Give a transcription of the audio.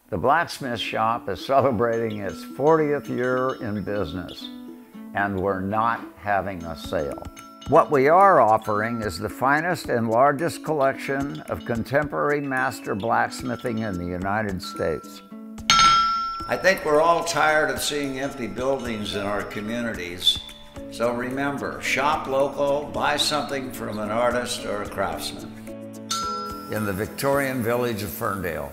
The Blacksmith shop is celebrating its 40th year in business, and we're not having a sale. What we are offering is the finest and largest collection of contemporary master blacksmithing in the United States. I think we're all tired of seeing empty buildings in our communities. So remember, shop local, buy something from an artist or a craftsman. In the Victorian village of Ferndale.